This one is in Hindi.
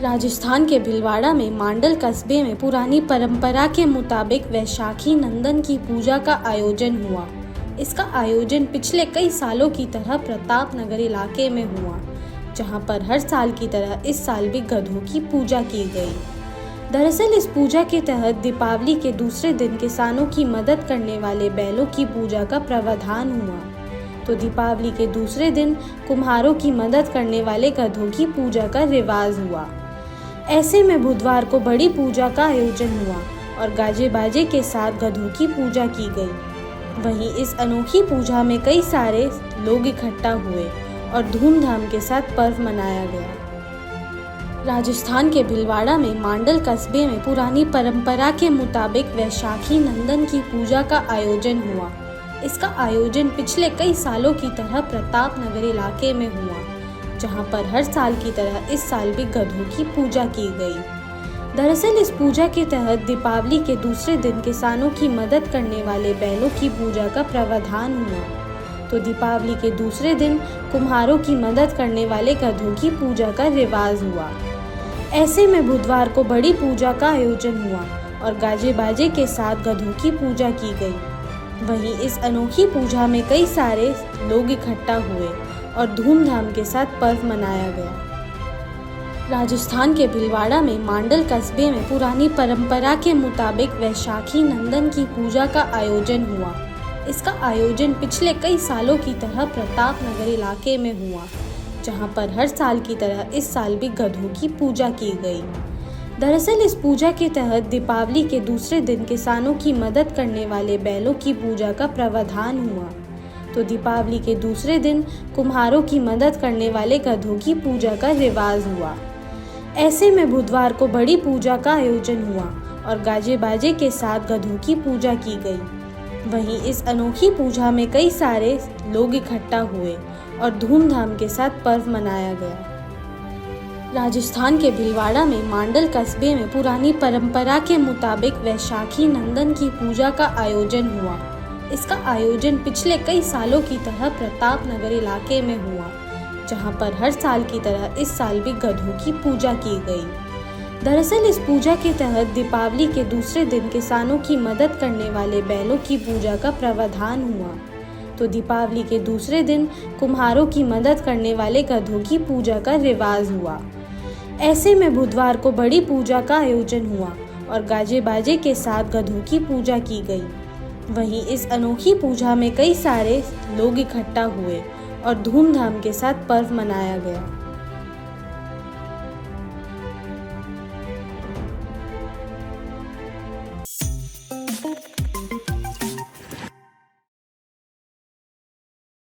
राजस्थान के भीलवाड़ा में मांडल कस्बे में पुरानी परंपरा के मुताबिक वैशाखी नंदन की पूजा का आयोजन हुआ। इसका आयोजन पिछले कई सालों की तरह प्रताप नगर इलाके में हुआ, जहां पर हर साल की तरह इस साल भी गधों की पूजा की गई। दरअसल इस पूजा के तहत दीपावली के दूसरे दिन किसानों की मदद करने वाले बैलों की पूजा का प्रावधान हुआ, तो दीपावली के दूसरे दिन कुम्हारों की मदद करने वाले गधों की पूजा का रिवाज हुआ। ऐसे में बुधवार को बड़ी पूजा का आयोजन हुआ और गाजे बाजे के साथ गधों की पूजा की गई। वहीं इस अनोखी पूजा में कई सारे लोग इकट्ठा हुए और धूमधाम के साथ पर्व मनाया गया। राजस्थान के भीलवाड़ा में मांडल कस्बे में पुरानी परंपरा के मुताबिक वैशाखी नंदन की पूजा का आयोजन हुआ। इसका आयोजन पिछले कई सालों की तरह प्रताप नगर इलाके में हुआ, जहां पर हर साल की तरह इस साल भी गधों की पूजा की गई। दरअसल इस पूजा के तहत दीपावली के दूसरे दिन किसानों की मदद करने वाले बैलों की पूजा का प्रावधान हुआ, तो दीपावली के दूसरे दिन कुम्हारों की मदद करने वाले गधों की पूजा का रिवाज हुआ। ऐसे में बुधवार को बड़ी पूजा का आयोजन हुआ और गाजे बाजे के साथ गधों की पूजा की गई। वहीं इस अनोखी पूजा में कई सारे लोग इकट्ठा हुए और धूमधाम के साथ पर्व मनाया गया। राजस्थान के भीलवाड़ा में मांडल कस्बे में पुरानी परंपरा के मुताबिक वैशाखी नंदन की पूजा का आयोजन हुआ। इसका आयोजन पिछले कई सालों की तरह प्रताप नगर इलाके में हुआ, जहां पर हर साल की तरह इस साल भी गधों की पूजा की गई। दरअसल इस पूजा के तहत दीपावली के दूसरे दिन किसानों की मदद करने वाले बैलों की पूजा का प्रावधान हुआ, तो दीपावली के दूसरे दिन कुम्हारों की मदद करने वाले गधों की पूजा का रिवाज हुआ। ऐसे में बुधवार को बड़ी पूजा का आयोजन हुआ और गाजे बाजे के साथ गधों की पूजा की गई। वहीं इस अनोखी पूजा में कई सारे लोग इकट्ठा हुए और धूमधाम के साथ पर्व मनाया गया। राजस्थान के भीलवाड़ा में मांडल कस्बे में पुरानी परंपरा के मुताबिक वैशाखी नंदन की पूजा का आयोजन हुआ। इसका आयोजन पिछले कई सालों की तरह प्रताप नगर इलाके में हुआ, जहां पर हर साल की तरह इस साल भी गधों की पूजा की गई। दरअसल इस पूजा के तहत दीपावली के दूसरे दिन किसानों की मदद करने वाले बैलों की पूजा का प्रावधान हुआ, तो दीपावली के दूसरे दिन कुम्हारों की मदद करने वाले गधों की पूजा का रिवाज हुआ। ऐसे में बुधवार को बड़ी पूजा का आयोजन हुआ और गाजे बाजे के साथ गधों की पूजा की गई। वहीं इस अनोखी पूजा में कई सारे लोग इकट्ठा हुए और धूमधाम के साथ पर्व मनाया गया।